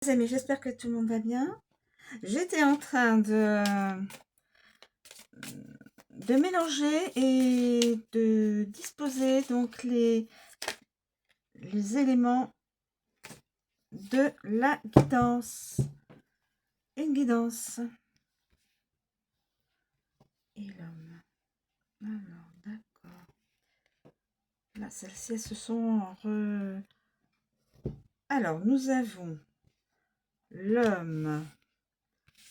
Les amis, j'espère que tout le monde va bien. J'étais en train de mélanger et de disposer donc les éléments de la guidance. Une guidance. Et l'homme. Alors, d'accord. Là, celles-ci, elles se sont Alors, nous avons l'homme.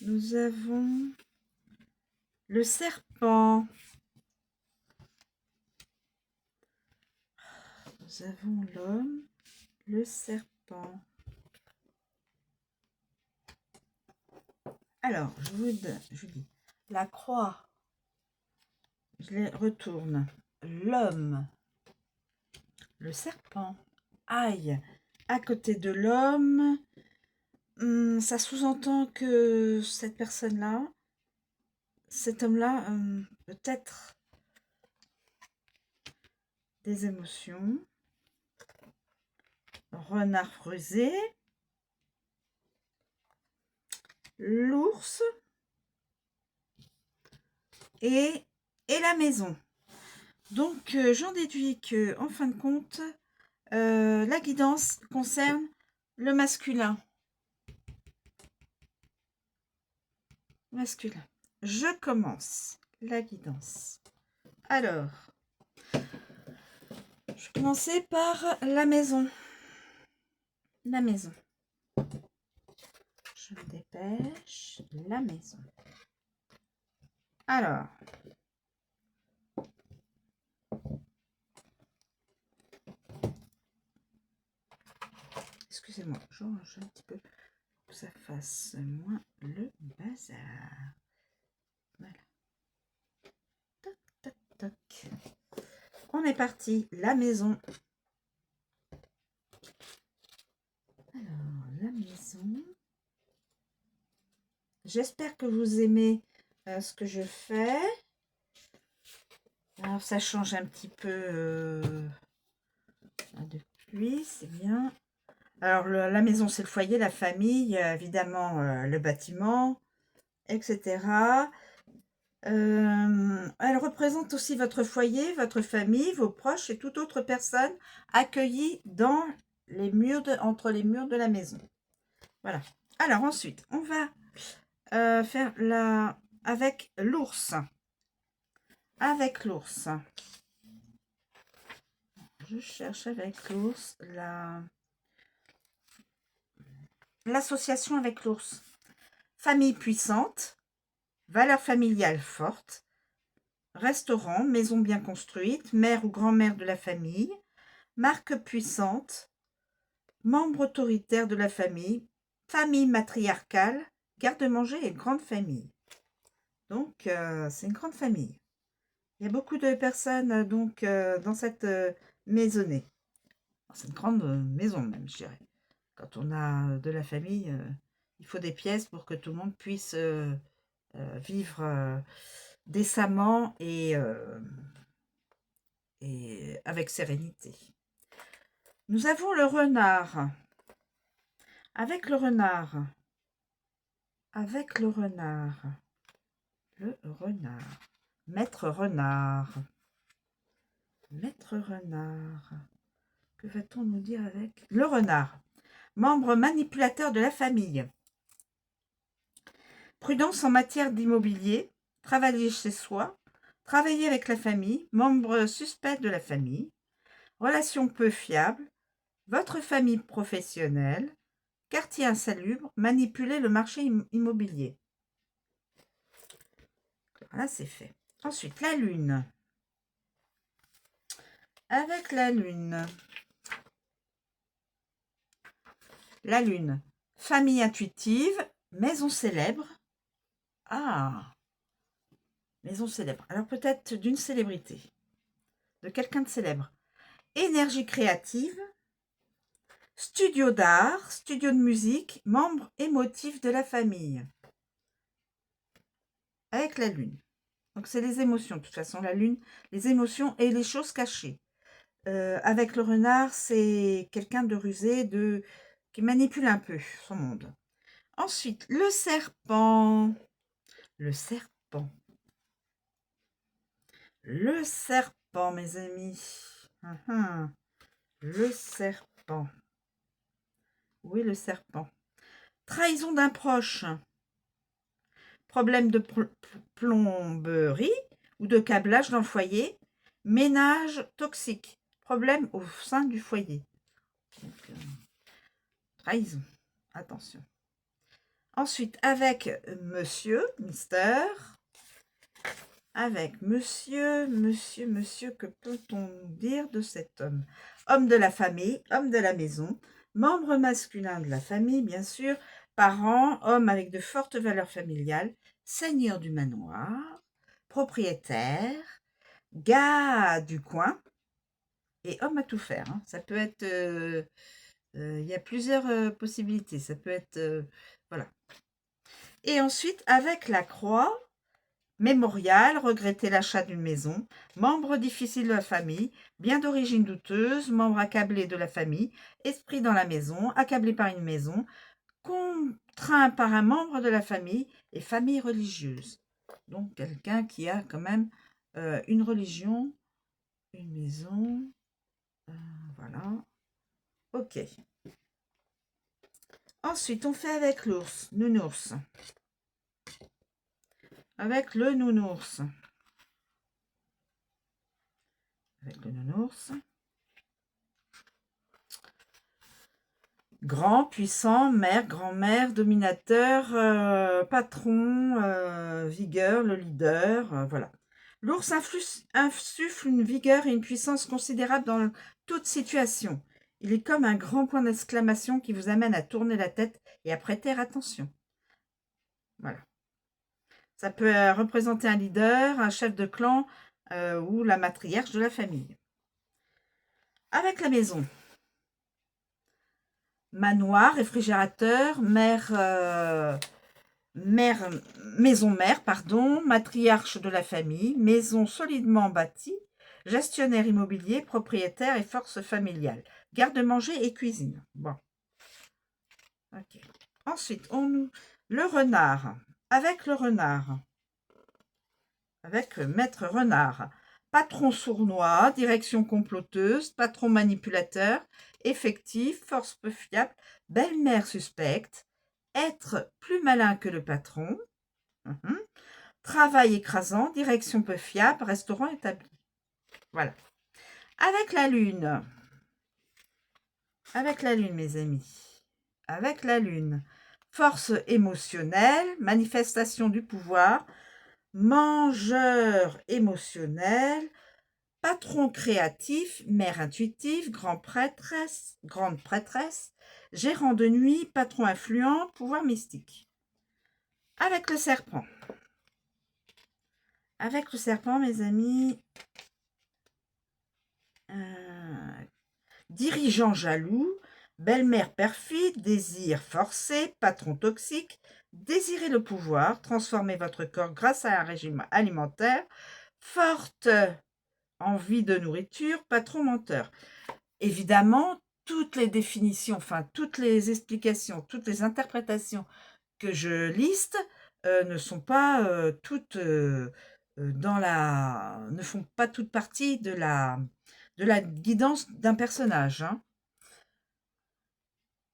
Nous avons le serpent. Nous avons l'homme, le serpent. Alors, je vous dis, la croix, je les retourne. L'homme, le serpent, aïe, à côté de l'homme, ça sous-entend que cette personne-là, cet homme-là, peut-être des émotions. Renard rusé, l'ours et la maison. Donc, j'en déduis que, en fin de compte, la guidance concerne le masculin. Masculin. Je commence la guidance. Alors, je vais commencer par la maison. La maison. Je me dépêche. La maison. Alors. Excusez-moi, je range un petit peu pour que ça fasse moins le bazar. Voilà. Toc, toc, toc. On est parti. La maison. Alors, la maison. J'espère que vous aimez ce que je fais. Alors, ça change un petit peu depuis, c'est bien. Alors, la maison, c'est le foyer, la famille, évidemment, le bâtiment, etc. Elle représente aussi votre foyer, votre famille, vos proches et toute autre personne accueillie dans les murs entre les murs de la maison. Voilà. Alors, ensuite, on va faire avec l'ours. Avec l'ours. Je cherche avec l'ours l'association avec l'ours. Famille puissante, valeurs familiales fortes, restaurant, maison bien construite, mère ou grand-mère de la famille, marque puissante, membre autoritaire de la famille, famille matriarcale, garde-manger et grande famille. Donc, c'est une grande famille. Il y a beaucoup de personnes donc dans cette maisonnée. C'est une grande maison même, je dirais. Quand on a de la famille, il faut des pièces pour que tout le monde puisse vivre décemment et avec sérénité. Nous avons le renard. Avec le renard. Avec le renard. Le renard. Maître renard. Maître renard. Que va-t-on nous dire avec le renard? Membre manipulateur de la famille. Prudence en matière d'immobilier. Travailler chez soi. Travailler avec la famille. Membre suspect de la famille. Relation peu fiable. Votre famille professionnelle. Quartier insalubre. Manipuler le marché immobilier. Là, c'est fait. Ensuite, la lune. Avec la lune. La lune. Famille intuitive. Maison célèbre. Ah, maison célèbre. Alors peut-être d'une célébrité. De quelqu'un de célèbre. Énergie créative. Studio d'art. Studio de musique. Membre émotif de la famille. Avec la lune. Donc c'est les émotions. De toute façon, la lune, les émotions et les choses cachées. Avec le renard, c'est quelqu'un de rusé, qui manipule un peu son monde. Ensuite, le serpent. Le serpent. Le serpent, mes amis. Le serpent. Oui, le serpent. Trahison d'un proche. Problème de plomberie ou de câblage dans le foyer. Ménage toxique. Problème au sein du foyer. Donc, trahison. Attention. Ensuite, avec monsieur, mister. Avec monsieur, que peut-on dire de cet homme? Homme de la famille, homme de la maison, membre masculin de la famille, bien sûr, parent, homme avec de fortes valeurs familiales, seigneur du manoir, propriétaire, gars du coin et homme à tout faire. Hein. Ça peut être... il y a plusieurs possibilités. Ça peut être... voilà. Et ensuite, avec la croix... Mémorial, regretter l'achat d'une maison, membre difficile de la famille, bien d'origine douteuse, membre accablé de la famille, esprit dans la maison, accablé par une maison, contraint par un membre de la famille et famille religieuse. Donc quelqu'un qui a quand même une religion, une maison, voilà. Ok. Ensuite, on fait avec l'ours, nounours. Avec le nounours. Avec le nounours. Grand, puissant, mère, grand-mère, dominateur, patron, vigueur, le leader, voilà. L'ours insuffle une vigueur et une puissance considérable dans toute situation. Il est comme un grand point d'exclamation qui vous amène à tourner la tête et à prêter attention. Voilà. Ça peut représenter un leader, un chef de clan ou la matriarche de la famille. Avec la maison. Manoir, réfrigérateur, maison mère, pardon, matriarche de la famille, maison solidement bâtie, gestionnaire immobilier, propriétaire et force familiale, garde-manger et cuisine. Bon. Ok. Ensuite, le renard. Avec le renard. Avec maître renard. Patron sournois, direction comploteuse, patron manipulateur, effectif, force peu fiable, belle-mère suspecte, être plus malin que le patron, travail écrasant, direction peu fiable, restaurant établi. Voilà. Avec la lune, mes amis, avec la lune, force émotionnelle, manifestation du pouvoir, mangeur émotionnel, patron créatif, mère intuitive, grande prêtresse, gérant de nuit, patron influent, pouvoir mystique. Avec le serpent. Avec le serpent, mes amis, dirigeant jaloux, belle-mère perfide, désir forcé, patron toxique, désirez le pouvoir, transformer votre corps grâce à un régime alimentaire, forte envie de nourriture, patron menteur. Évidemment, toutes les définitions, enfin toutes les explications, toutes les interprétations que je liste ne sont pas toutes ne font pas toute partie de la guidance d'un personnage. Hein.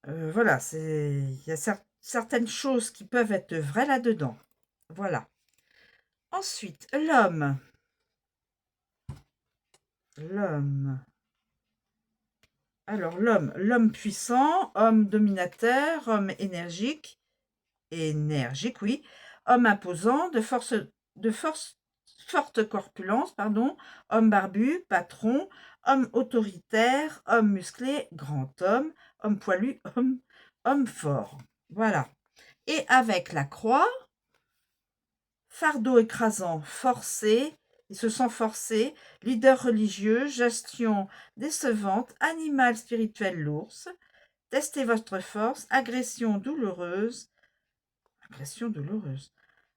Voilà, il y a certaines choses qui peuvent être vraies là-dedans. Voilà. Ensuite, l'homme. L'homme. Alors, l'homme puissant, homme dominateur, homme énergique, oui, homme imposant, de forte corpulence, pardon, homme barbu, patron, homme autoritaire, homme musclé, grand homme poilu, homme fort. Voilà. Et avec la croix, fardeau écrasant, forcé, il se sent forcé, leader religieux, gestion décevante, animal spirituel l'ours, testez votre force, agression douloureuse,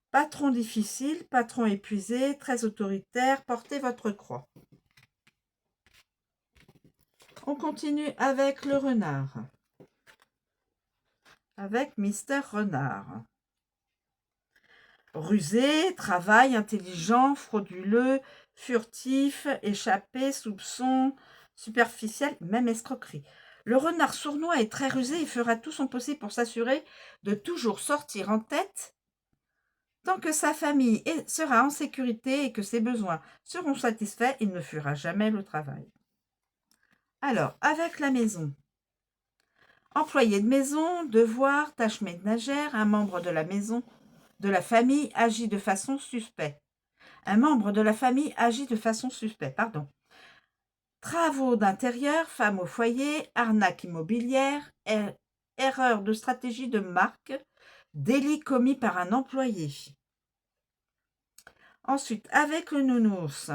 patron difficile, patron épuisé, très autoritaire, portez votre croix. On continue avec le renard. avec Mister Renard. Rusé, travail, intelligent, frauduleux, furtif, échappé, soupçon, superficiel, même escroquerie. Le renard sournois est très rusé et fera tout son possible pour s'assurer de toujours sortir en tête tant que sa famille sera en sécurité et que ses besoins seront satisfaits, il ne fera jamais le travail. Alors, avec la maison. Employé de maison, devoir, tâches ménagères, un membre de la maison, de la famille agit de façon suspecte. Un membre de la famille agit de façon suspecte, pardon. Travaux d'intérieur, femme au foyer, arnaque immobilière, erreur de stratégie de marque, délit commis par un employé. Ensuite, avec le nounours,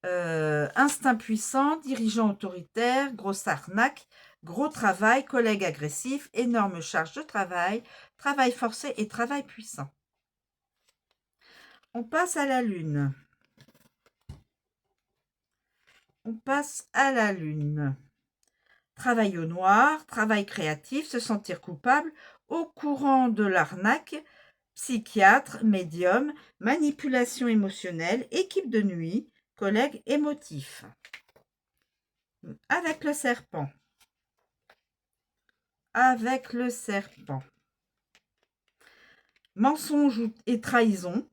instinct puissant, dirigeant autoritaire, grosse arnaque, gros travail, collègue agressif, énorme charge de travail, travail forcé et travail puissant. On passe à la lune. On passe à la lune. Travail au noir, travail créatif, se sentir coupable, au courant de l'arnaque, psychiatre, médium, manipulation émotionnelle, équipe de nuit, collègue émotif. Avec le serpent. Avec le serpent. Mensonge et trahison,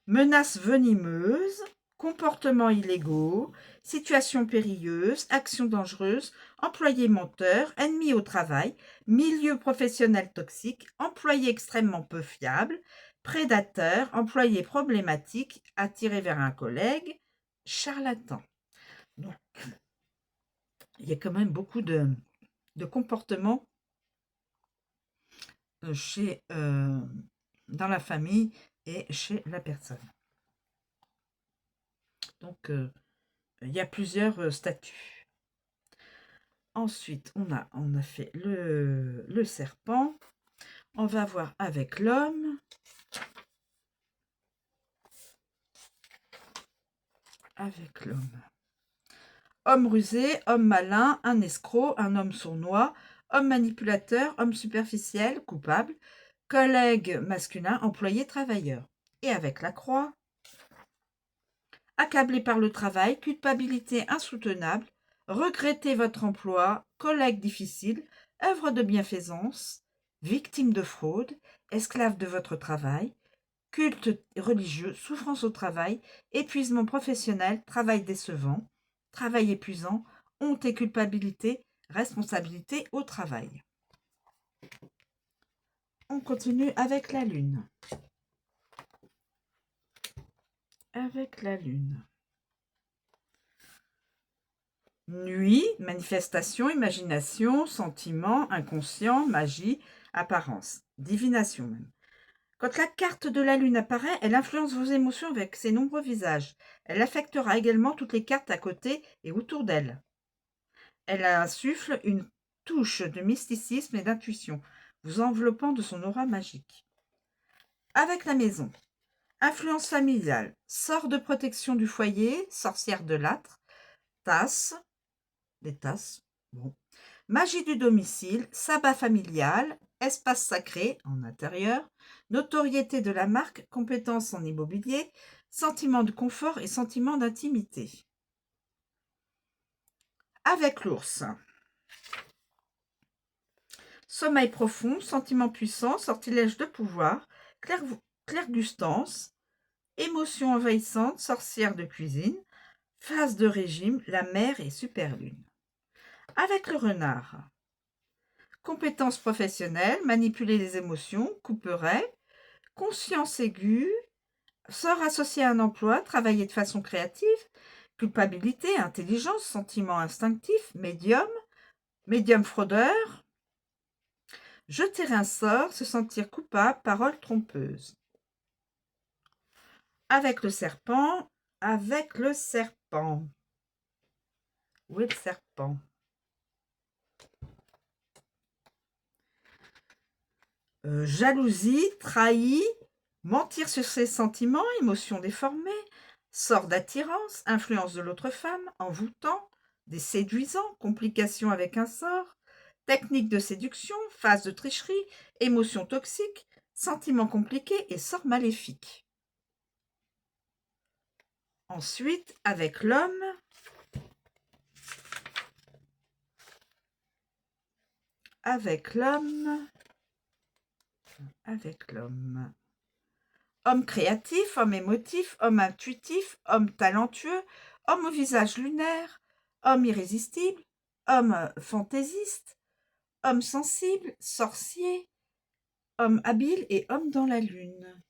menaces venimeuses, comportements illégaux, situations périlleuses, actions dangereuses, employé menteur, ennemi au travail, milieu professionnel toxique, employé extrêmement peu fiable, prédateur, employé problématique, attiré vers un collègue, charlatan. Donc, il y a quand même beaucoup de comportements dans la famille et chez la personne. Donc, il y a plusieurs statuts. Ensuite, on a fait le serpent. On va voir avec l'homme. Avec l'homme. Homme rusé, homme malin, un escroc, un homme sournois, homme manipulateur, homme superficiel, coupable, collègue masculin, employé travailleur. Et avec la croix. Accablé par le travail, culpabilité insoutenable, regrettez votre emploi, collègue difficile, œuvre de bienfaisance, victime de fraude, esclave de votre travail, culte religieux, souffrance au travail, épuisement professionnel, travail décevant, travail épuisant, honte et culpabilité, responsabilité au travail. On continue avec la lune. Avec la lune. Nuit, manifestation, imagination, sentiment, inconscient, magie, apparence, divination même. Quand la carte de la lune apparaît, elle influence vos émotions avec ses nombreux visages. Elle affectera également toutes les cartes à côté et autour d'elle. Elle insuffle une touche de mysticisme et d'intuition, vous enveloppant de son aura magique. Avec la maison. Influence familiale, sort de protection du foyer, sorcière de l'âtre, tasse, des tasses, bon. Magie du domicile, sabbat familial, espace sacré en intérieur, notoriété de la marque, compétences en immobilier, sentiment de confort et sentiment d'intimité. Avec l'ours. Sommeil profond, sentiment puissant, sortilège de pouvoir, clairgustance, émotion envahissante, sorcière de cuisine, phase de régime, la mer et superlune. Avec le renard. Compétences professionnelles, manipuler les émotions, couperet, conscience aiguë, sort associé à un emploi, travailler de façon créative, culpabilité, intelligence, sentiment instinctif, médium fraudeur, jeter un sort, se sentir coupable, parole trompeuse. Avec le serpent. Où est le serpent? Jalousie, trahi, mentir sur ses sentiments, émotions déformées, sort d'attirance, influence de l'autre femme, envoûtant, des séduisants, complications avec un sort, Technique de séduction, phase de tricherie, émotions toxiques, sentiments compliqués et sorts maléfiques. Ensuite, avec l'homme, homme créatif, homme émotif, homme intuitif, homme talentueux, homme au visage lunaire, homme irrésistible, homme fantaisiste, homme sensible, sorcier, homme habile et homme dans la lune.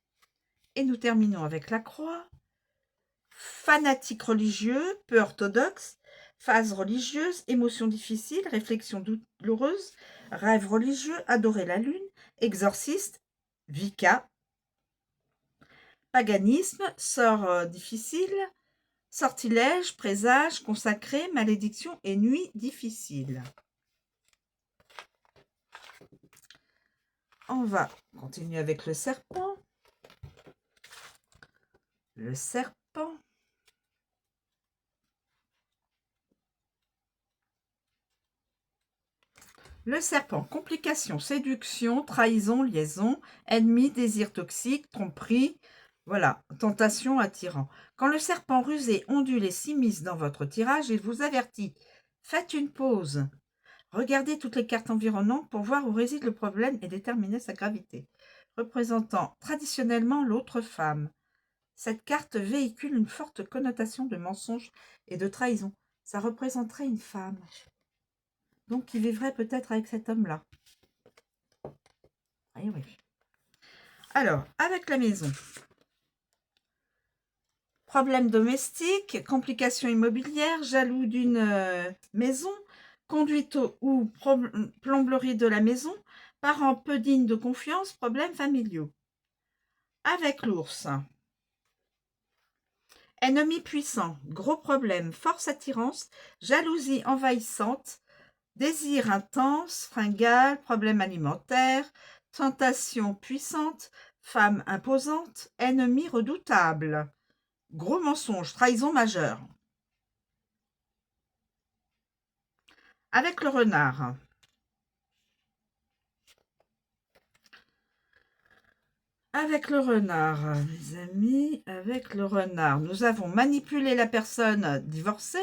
Et nous terminons avec la croix. Fanatique religieux, peu orthodoxe, phase religieuse, émotions difficiles, réflexions douloureuses, rêve religieux, adorer la lune, exorciste, Wicca, paganisme, sort difficile, sortilège, présage, consacré, malédiction et nuit difficile. On va continuer avec le serpent. Le serpent. Le serpent, complications, séduction, trahison, liaison, ennemi, désir toxique, tromperie, voilà, tentation, attirant. Quand le serpent rusé ondule et s'immisce dans votre tirage, il vous avertit. Faites une pause. Regardez toutes les cartes environnantes pour voir où réside le problème et déterminer sa gravité. Représentant traditionnellement l'autre femme. Cette carte véhicule une forte connotation de mensonge et de trahison. Ça représenterait une femme. Donc, qui vivrait peut-être avec cet homme-là. Oui, oui. Alors, avec la maison. Problème domestique, complications immobilières, jaloux d'une maison, conduite ou plomberie de la maison, parents peu dignes de confiance, problèmes familiaux. Avec l'ours. Ennemi puissant, gros problème, force attirance, jalousie envahissante, désir intense, fringale, problème alimentaire, tentation puissante, femme imposante, ennemi redoutable. Gros mensonge, trahison majeure. Avec le renard. Avec le renard, mes amis, avec le renard, nous avons manipulé la personne divorcée,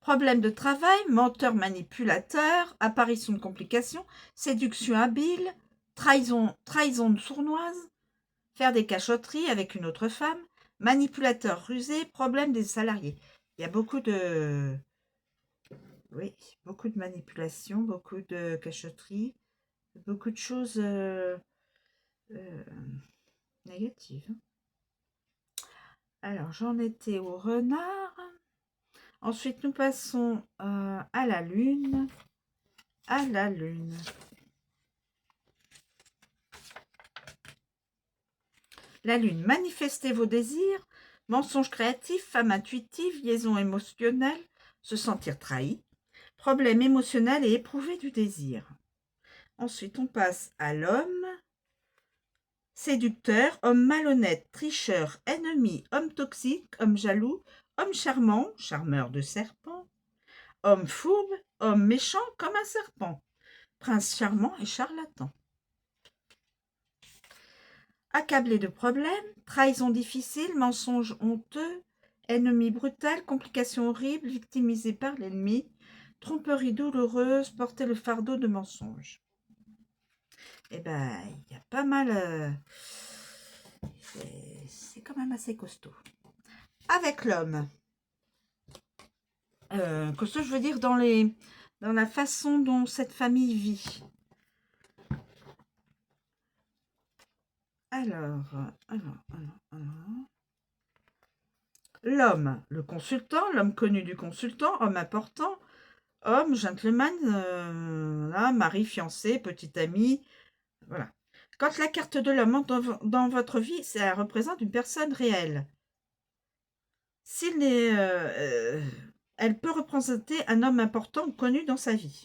problème de travail, menteur manipulateur, apparition de complications, séduction habile, trahison sournoise, faire des cachotteries avec une autre femme, manipulateur rusé, problème des salariés. Il y a beaucoup de... Oui, beaucoup de manipulation, beaucoup de cachotteries, beaucoup de choses négatives. Alors, j'en étais au renard. Ensuite, nous passons à la lune. À la lune. La lune, manifestez vos désirs, mensonges créatifs, femme intuitive, liaison émotionnelle, se sentir trahi, problème émotionnel et éprouver du désir. Ensuite, on passe à l'homme. Séducteur, homme malhonnête, tricheur, ennemi, homme toxique, homme jaloux, homme charmant, charmeur de serpent, homme fourbe, homme méchant comme un serpent, prince charmant et charlatan. Accablé de problèmes, trahison difficile, mensonge honteux, ennemi brutal, complications horribles, victimisé par l'ennemi, tromperie douloureuse, porter le fardeau de mensonges. Eh ben, il y a pas mal... c'est quand même assez costaud. Avec l'homme. Costaud, je veux dire, dans la façon dont cette famille vit. Alors. L'homme, le consultant, l'homme connu du consultant, homme important, homme, gentleman, là, mari, fiancé, petit ami, voilà. Quand la carte de l'homme entre dans votre vie, ça représente une personne réelle. Elle peut représenter un homme important ou connu dans sa vie.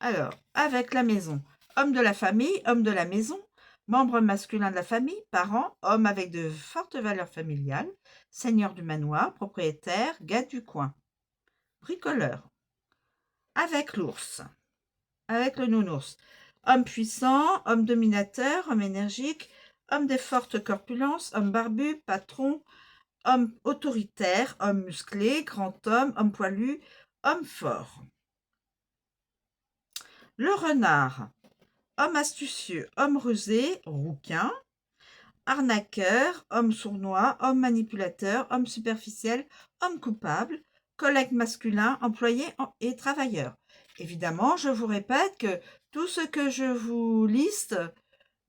Alors, avec la maison, homme de la famille, homme de la maison, membre masculin de la famille, parent, homme avec de fortes valeurs familiales, seigneur du manoir, propriétaire, gars du coin, bricoleur. Avec l'ours. avec le nounours. Homme puissant, homme dominateur, homme énergique, homme de forte corpulence, homme barbu, patron, homme autoritaire, homme musclé, grand homme poilu, homme fort. Le renard, homme astucieux, homme rusé, rouquin, arnaqueur, homme sournois, homme manipulateur, homme superficiel, homme coupable, collègue masculin, employé et travailleur. Évidemment, je vous répète que tout ce que je vous liste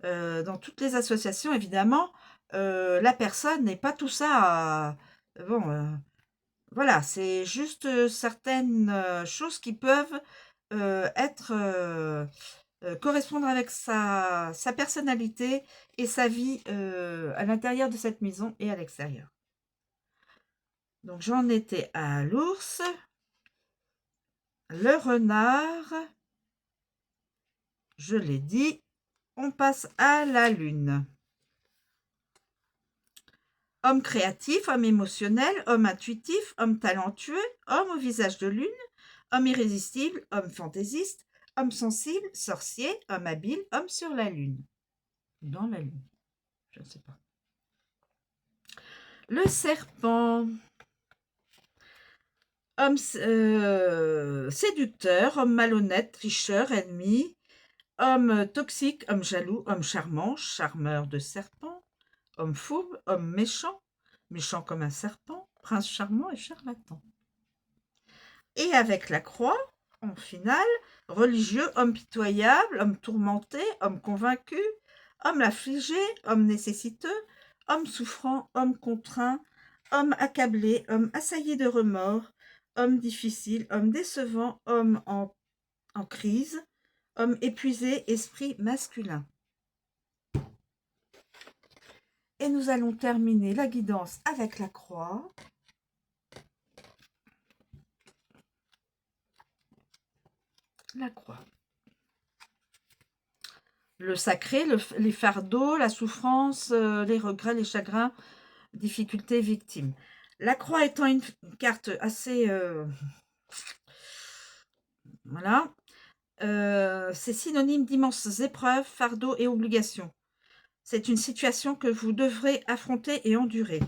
dans toutes les associations, évidemment, la personne n'est pas tout ça. Voilà, c'est juste certaines choses qui peuvent correspondre avec sa personnalité et sa vie à l'intérieur de cette maison et à l'extérieur. Donc j'en étais à l'ours, le renard, je l'ai dit, on passe à la lune. Homme créatif, homme émotionnel, homme intuitif, homme talentueux, homme au visage de lune, homme irrésistible, homme fantaisiste, homme sensible, sorcier, homme habile, homme sur la lune. Dans la lune, je ne sais pas. Le serpent. Homme séducteur, homme malhonnête, tricheur, ennemi, homme toxique, homme jaloux, homme charmant, charmeur de serpent, homme fourbe, homme méchant, méchant comme un serpent, prince charmant et charlatan. Et avec la croix, en finale, religieux, homme pitoyable, homme tourmenté, homme convaincu, homme affligé, homme nécessiteux, homme souffrant, homme contraint, homme accablé, homme assailli de remords, homme difficile, homme décevant, homme en crise, homme épuisé, esprit masculin. Et nous allons terminer la guidance avec la croix. La croix. Le sacré, les fardeaux, la souffrance, les regrets, les chagrins, difficultés, victimes. La croix étant une carte assez... voilà. C'est synonyme d'immenses épreuves, fardeaux et obligations. C'est une situation que vous devrez affronter et endurer.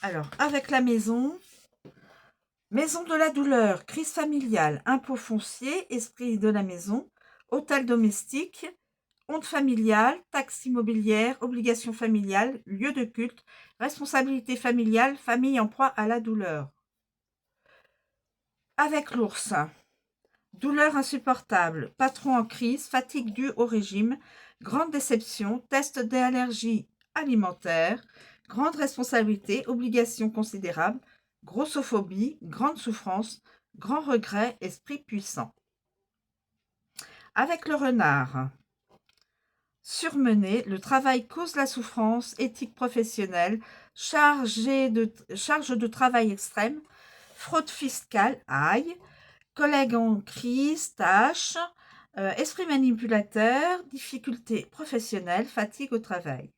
Alors, avec la maison, maison de la douleur, crise familiale, impôt foncier, esprit de la maison, hôtel domestique, honte familiale, taxe immobilière, obligation familiale, lieu de culte, responsabilité familiale, famille en proie à la douleur. Avec l'ours, douleur insupportable, patron en crise, fatigue due au régime, grande déception, test d'allergie alimentaire, grande responsabilité, obligation considérable, grossophobie, grande souffrance, grand regret, esprit puissant. Avec le renard, surmené, le travail cause la souffrance, éthique professionnelle, charge de travail extrême, fraude fiscale, aïe, collègue en crise, tâche, esprit manipulateur, difficultés professionnelles, fatigue au travail.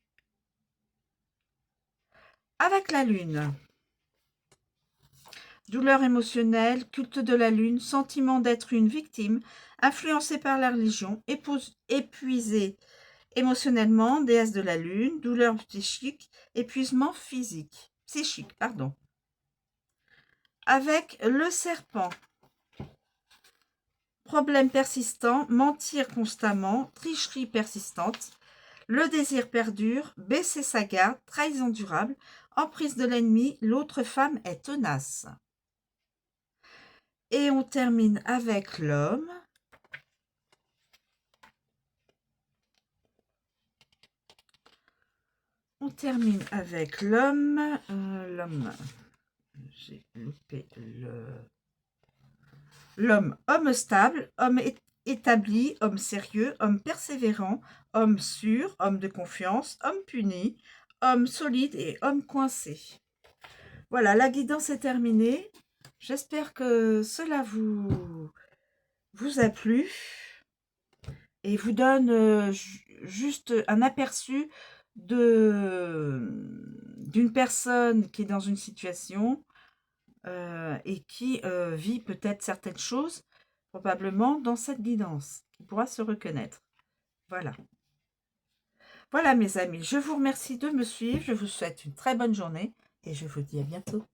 Avec la lune, douleur émotionnelle, culte de la lune, sentiment d'être une victime, influencé par la religion, épuisé émotionnellement, déesse de la lune, douleur psychique, épuisement psychique, pardon. Avec le serpent, problème persistant, mentir constamment, tricherie persistante, le désir perdure, baisser sa garde, trahison durable, emprise de l'ennemi, l'autre femme est tenace. Et on termine avec l'homme. On termine avec l'homme. L'homme. J'ai loupé le... L'homme, homme stable, homme établi, homme sérieux, homme persévérant, homme sûr, homme de confiance, homme puni, homme solide et homme coincé. Voilà, la guidance est terminée. J'espère que cela vous a plu et vous donne juste un aperçu d'une personne qui est dans une situation et qui vit peut-être certaines choses probablement dans cette guidance, qui pourra se reconnaître. Voilà. Voilà mes amis, je vous remercie de me suivre, je vous souhaite une très bonne journée et je vous dis à bientôt.